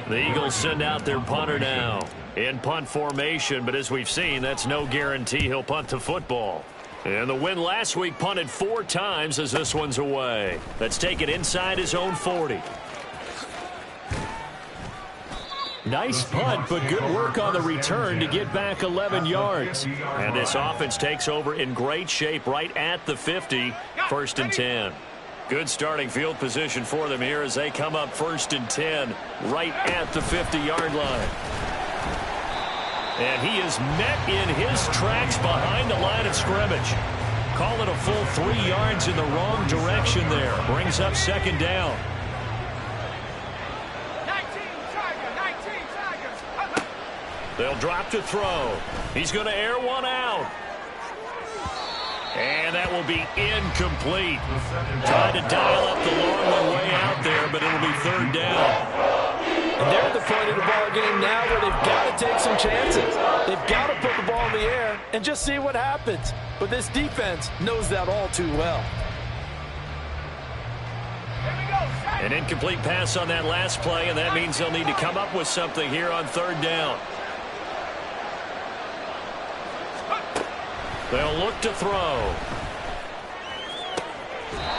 The Eagles send out their punter now in punt formation. But as we've seen, that's no guarantee he'll punt the football. And the win last week punted 4 times as this one's away. That's taken inside his own 40. Nice punt, but good work on the return to get back 11 yards. And this offense takes over in great shape right at the 50, first and 10. Good starting field position for them here as they come up first and 10 right at the 50-yard line. And he is met in his tracks behind the line of scrimmage. Call it a full 3 yards in the wrong direction there. Brings up second down. They'll drop to throw. He's going to air one out. And that will be incomplete. Tried to dial up the long one way out there, but it'll be third down. And they're at the point of the ball game now where they've got to take some chances. They've got to put the ball in the air and just see what happens. But this defense knows that all too well. An incomplete pass on that last play, and that means they'll need to come up with something here on third down. They'll look to throw.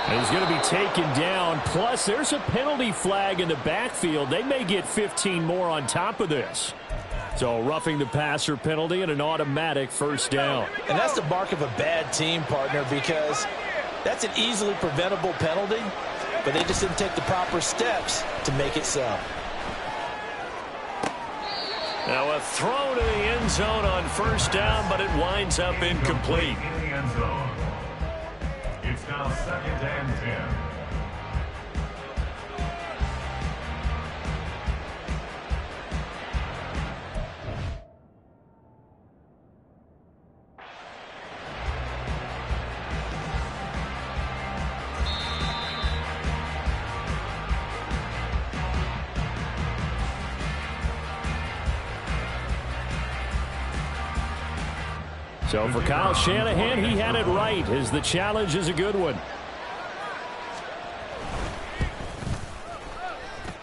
He's going to be taken down. Plus, there's a penalty flag in the backfield. They may get 15 more on top of this. So, roughing the passer penalty and an automatic first down. And that's the mark of a bad team, partner, because that's an easily preventable penalty, but they just didn't take the proper steps to make it so. Now a throw to the end zone on first down, but it winds up incomplete. In the end zone. It's now second and 10. So for Kyle Shanahan, he had it right, as the challenge is a good one.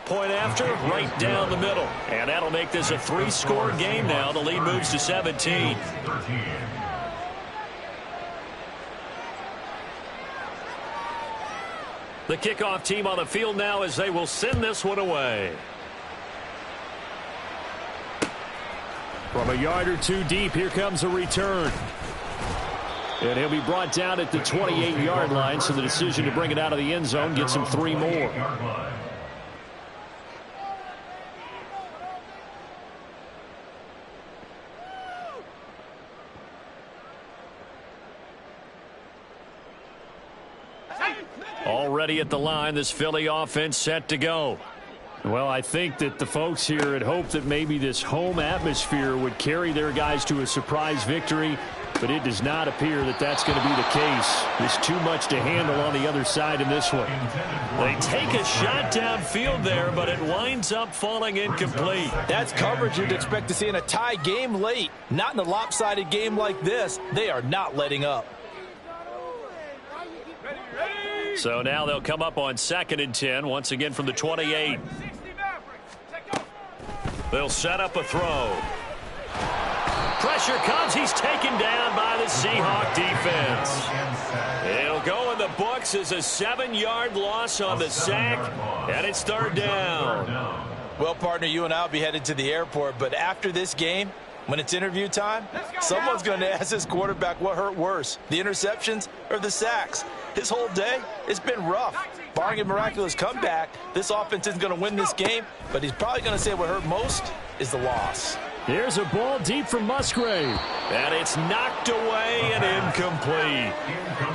Point after, right down the middle. And that'll make this a 3-score game now. The lead moves to 17. The kickoff team on the field now as they will send this one away. From a yard or two deep, here comes a return. And he'll be brought down at the 28-yard line, so the decision to bring it out of the end zone gets him 3 more. Already at the line, this Philly offense set to go. Well, I think that the folks here had hoped that maybe this home atmosphere would carry their guys to a surprise victory, but it does not appear that that's going to be the case. There's too much to handle on the other side in this one. They take a shot downfield there, but it winds up falling incomplete. That's coverage you'd expect to see in a tie game late. Not in a lopsided game like this. They are not letting up. So now they'll come up on 2nd and 10, once again from the 28. They'll set up a throw. Pressure comes. He's taken down by the Seahawk defense. It'll go in the books as a 7-yard loss on the sack, and it's 3rd down. Well, partner, you and I will be headed to the airport, but after this game, when it's interview time, someone's going to ask this quarterback what hurt worse, the interceptions or the sacks. His whole day, it's been rough. Barring a miraculous comeback, this offense isn't going to win this game, but he's probably going to say what hurt most is the loss. Here's a ball deep from Musgrave. And it's knocked away and incomplete.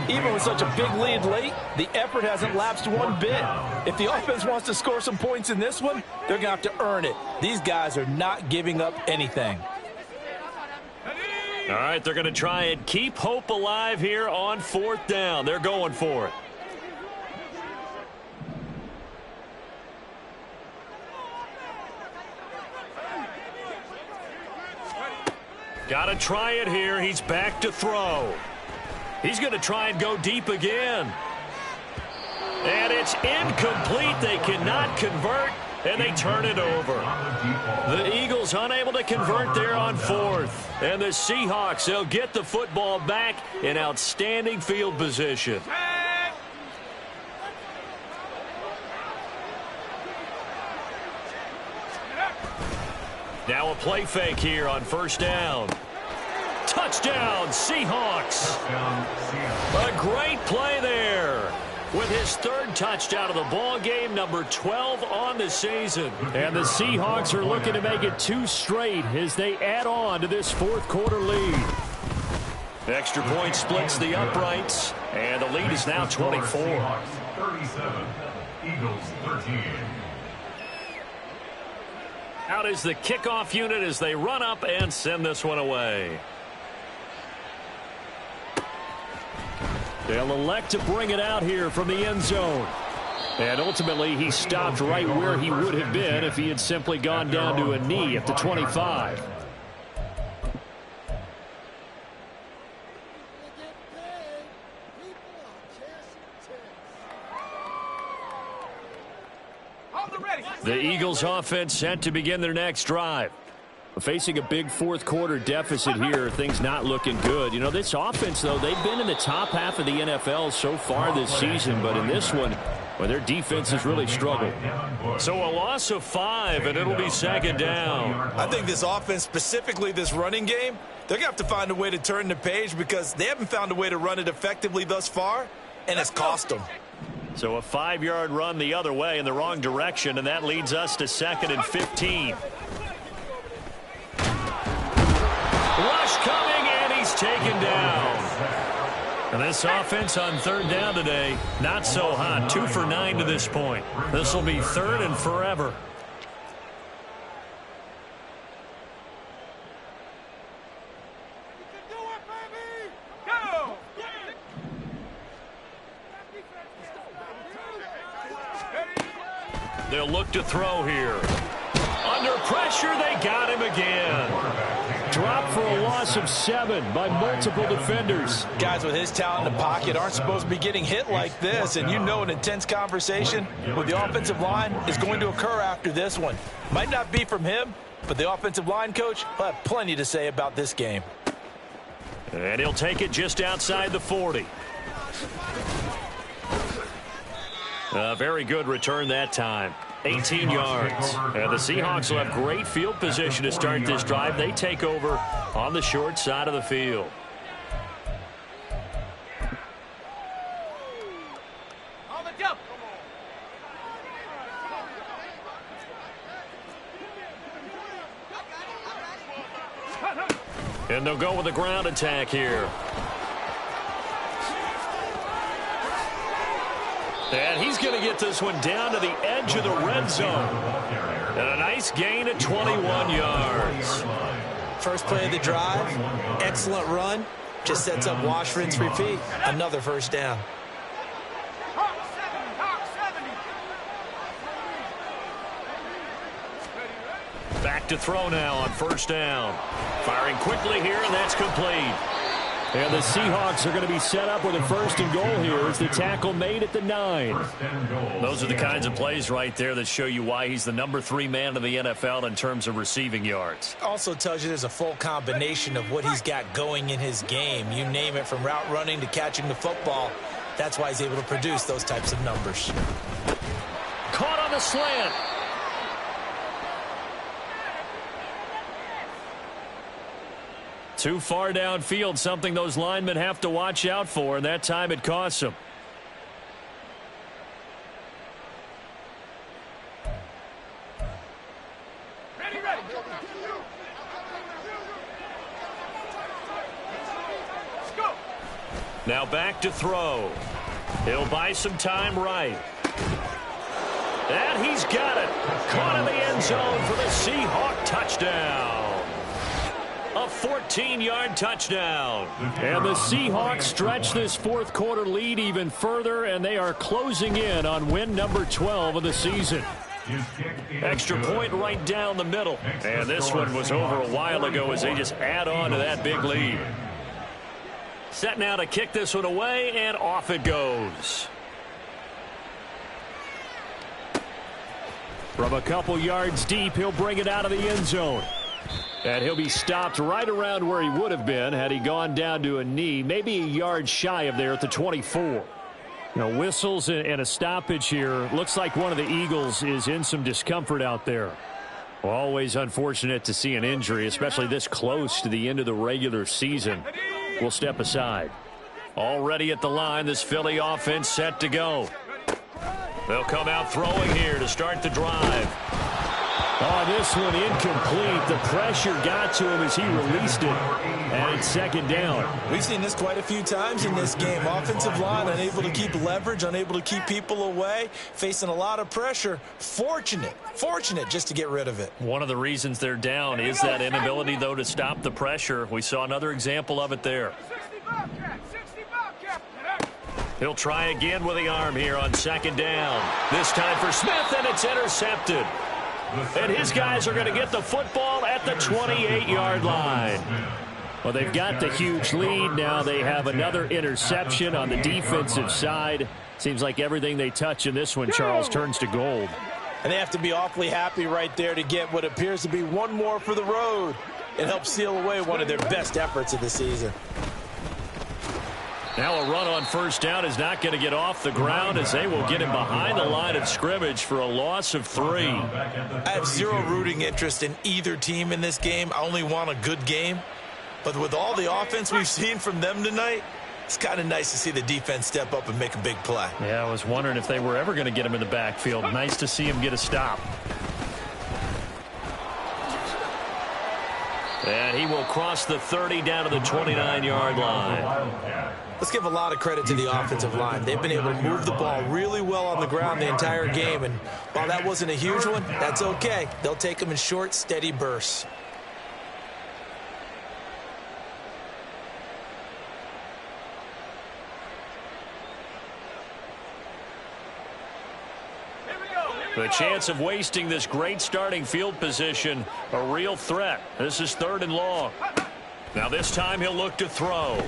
Even with such a big lead late, the effort hasn't lapsed one bit. If the offense wants to score some points in this one, they're going to have to earn it. These guys are not giving up anything. All right, they're going to try and keep hope alive here on 4th down. They're going for it. Got to try it here. He's back to throw. He's going to try and go deep again. And it's incomplete. They cannot convert, and they turn it over. The Eagles unable to convert there on 4th. And the Seahawks, they'll get the football back in outstanding field position. Now a play fake here on 1st down. Touchdown, Seahawks. A great play there. With his 3rd touchdown of the ball game, number 12 on the season. And the Seahawks are looking to make it 2 straight as they add on to this 4th quarter lead. Extra point splits the uprights, and the lead is now 24. 37, Eagles 13. Out is the kickoff unit as they run up and send this one away. They'll elect to bring it out here from the end zone. And ultimately, he stopped right where he would have been if he had simply gone down to a knee at the 25. The Eagles offense set to begin their next drive. Facing a big 4th quarter deficit here, things not looking good. You know, this offense, though, they've been in the top half of the NFL so far this season, but in this one, well, their defense has really struggled. So a loss of 5, and it'll be 2nd down. I think this offense, specifically this running game, they're going to have to find a way to turn the page because they haven't found a way to run it effectively thus far, and it's cost them. So a 5-yard run the other way in the wrong direction, and that leads us to 2nd and 15. Rush coming, and he's taken down. And this offense on 3rd down today, not so hot. 2 for 9 to this point. This will be 3rd and forever. They'll look to throw here. Under pressure, they got him again. Dropped for a loss of 7 by multiple defenders. Guys with his talent in the pocket aren't supposed to be getting hit like this, and you know an intense conversation with the offensive line is going to occur after this one. Might not be from him, but the offensive line coach will have plenty to say about this game. And he'll take it just outside the 40. A very good return that time. 18 yards. And the Seahawks will have great field position to start this drive. They take over on the short side of the field. On the jump. And they'll go with a ground attack here. And he's going to get this one down to the edge of the red zone. And a nice gain of 21 yards. First play of the drive, excellent run. Just sets up wash, rinse, repeat. Another first down. Back to throw now on first down. Firing quickly here, and that's complete. And the Seahawks are going to be set up with a 1st and goal here as the tackle made at the 9. Those are the kinds of plays right there that show you why he's the number 3 man in the NFL in terms of receiving yards. Also tells you there's a full combination of what he's got going in his game. You name it, from route running to catching the football. That's why he's able to produce those types of numbers. Caught on the slant. Too far downfield, something those linemen have to watch out for, and that time it costs them. Ready. Let's go. Now back to throw. He'll buy some time right. And he's got it. Caught in the end zone for the Seahawk touchdown. A 14-yard touchdown. And the Seahawks stretch this 4th quarter lead even further, and they are closing in on win number 12 of the season. Extra point right down the middle. And this one was over a while ago as they just add on to that big lead. Set now to kick this one away, and off it goes. From a couple yards deep, he'll bring it out of the end zone. And he'll be stopped right around where he would have been had he gone down to a knee, maybe a yard shy of there at the 24. Whistles and a stoppage here. Looks like one of the Eagles is in some discomfort out there. Well, always unfortunate to see an injury, especially this close to the end of the regular season. We'll step aside. Already at the line, this Philly offense set to go. They'll come out throwing here to start the drive. Oh, this one incomplete. The pressure got to him as he released it. And it's 2nd down. We've seen this quite a few times in this game. Offensive line unable to keep leverage, unable to keep people away, facing a lot of pressure. Fortunate just to get rid of it. One of the reasons they're down is that inability, though, to stop the pressure. We saw another example of it there. 60 Bobcat. He'll try again with the arm here on 2nd down. This time for Smith, and it's intercepted. And his guys are going to get the football at the 28-yard line. Well, they've got the huge lead. Now they have another interception on the defensive side. Seems like everything they touch in this one, Charles, turns to gold. And they have to be awfully happy right there to get what appears to be one more for the road. It helps seal away one of their best efforts of the season. Now a run on 1st down is not going to get off the ground as they will get him behind the line of scrimmage for a loss of 3. I have zero rooting interest in either team in this game. I only want a good game. But with all the offense we've seen from them tonight, it's kind of nice to see the defense step up and make a big play. Yeah, I was wondering if they were ever going to get him in the backfield. Nice to see him get a stop. And he will cross the 30 down to the 29-yard line. Let's give a lot of credit to the offensive line. They've been able to move the ball really well on the ground the entire game. And while that wasn't a huge one, that's okay. They'll take them in short, steady bursts. The chance of wasting this great starting field position, a real threat. This is 3rd and long. Now this time he'll look to throw.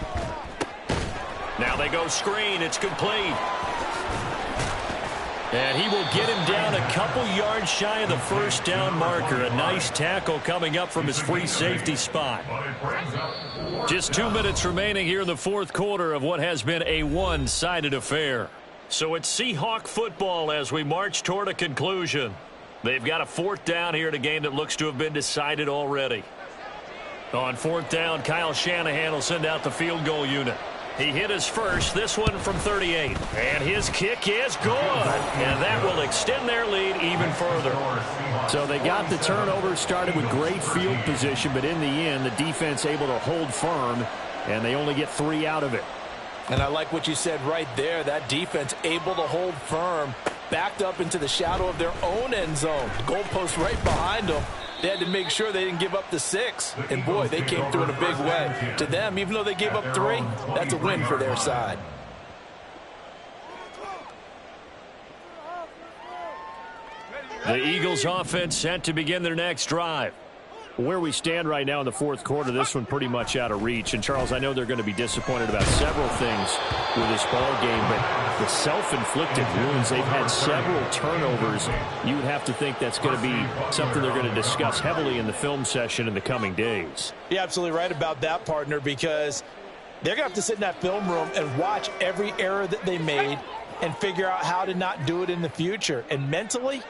Now they go screen. It's complete. And he will get him down a couple yards shy of the 1st down marker. A nice tackle coming up from his free safety spot. Just 2 minutes remaining here in the 4th quarter of what has been a one-sided affair. So it's Seahawk football as we march toward a conclusion. They've got a 4th down here in a game that looks to have been decided already. On 4th down, Kyle Shanahan will send out the field goal unit. He hit his first, this one from 38. And his kick is good. And that will extend their lead even further. So they got the turnover, started with great field position, but in the end, the defense able to hold firm, and they only get 3 out of it. And I like what you said right there. That defense able to hold firm, backed up into the shadow of their own end zone. The goalpost right behind them. They had to make sure they didn't give up the 6. And, boy, they came through in a big way. To them, even though they gave up 3, that's a win for their side. The Eagles offense set to begin their next drive. Where we stand right now in the fourth quarter, this one pretty much out of reach. And, Charles, I know they're going to be disappointed about several things with this ball game, but the self-inflicted wounds, they've had several turnovers. You would have to think that's going to be something they're going to discuss heavily in the film session in the coming days. You're absolutely right about that, partner, because they're going to have to sit in that film room and watch every error that they made and figure out how to not do it in the future. And mentally,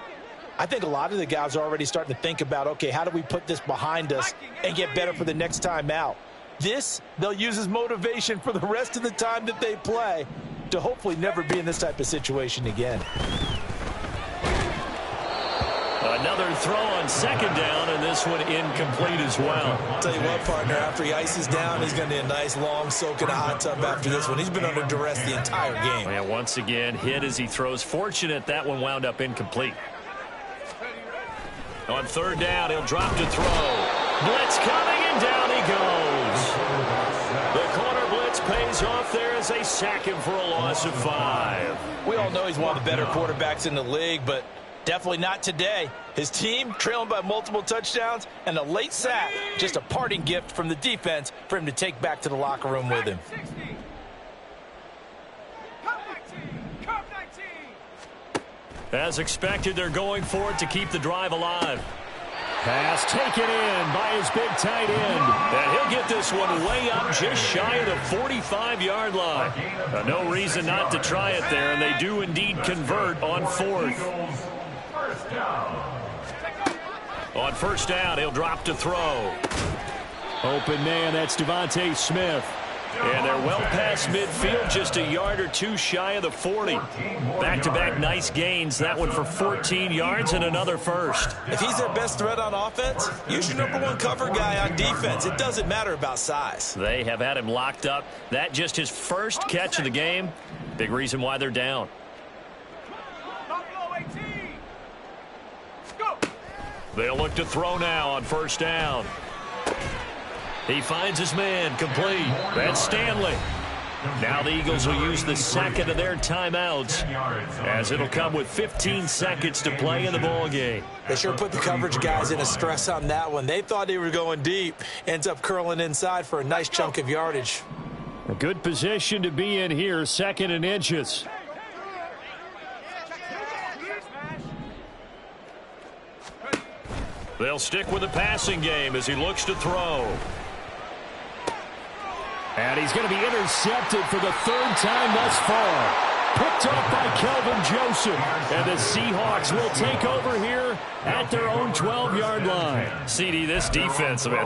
I think a lot of the guys are already starting to think about, okay, how do we put this behind us and get better for the next time out? This, they'll use as motivation for the rest of the time that they play to hopefully never be in this type of situation again. Another throw on second down, and this one incomplete as well. I'll tell you what, partner, after he ices down, he's going to need a nice long soak in a hot tub after this one. He's been under duress the entire game. And once again, hit as he throws. Fortunate that one wound up incomplete. On third down, he'll drop to throw. Blitz coming, and down he goes. The corner blitz pays off there as they sack him for a loss of 5. We all know he's one of the better quarterbacks in the league, but definitely not today. His team trailing by multiple touchdowns, and a late sack, just a parting gift from the defense for him to take back to the locker room with him. As expected, they're going for it to keep the drive alive. Pass taken in by his big tight end. And he'll get this one way up just shy of the 45-yard line. No reason not to try it there, and they do indeed convert on 4th. On first down, he'll drop to throw. Open man, that's Devontae Smith. And they're well past midfield, just a yard or 2 shy of the 40. Back-to-back nice gains. That one for 14 yards and another first. If he's their best threat on offense, use your #1 cover guy on defense. It doesn't matter about size. They have had him locked up. That just his first catch of the game. Big reason why they're down. They'll look to throw now on first down. He finds his man, complete. That's Stanley. Now the Eagles will use the second of their timeouts, as it'll come with 15 seconds to play in the ball game. They sure put the coverage guys in a stress on that one. They thought they were going deep. Ends up curling inside for a nice chunk of yardage. A good position to be in here, 2nd and inches. They'll stick with the passing game as he looks to throw. And he's going to be intercepted for the 3rd time thus far. Picked up by Kelvin Joseph. And the Seahawks will take over here at their own 12-yard line. CD, this defense, man,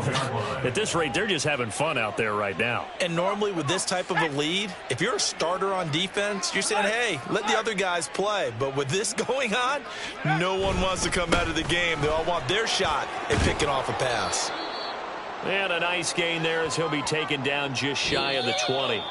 at this rate, they're just having fun out there right now. And normally with this type of a lead, if you're a starter on defense, you're saying, hey, let the other guys play. But with this going on, no one wants to come out of the game. They all want their shot at picking off a pass. And a nice gain there as he'll be taken down just shy of the 20.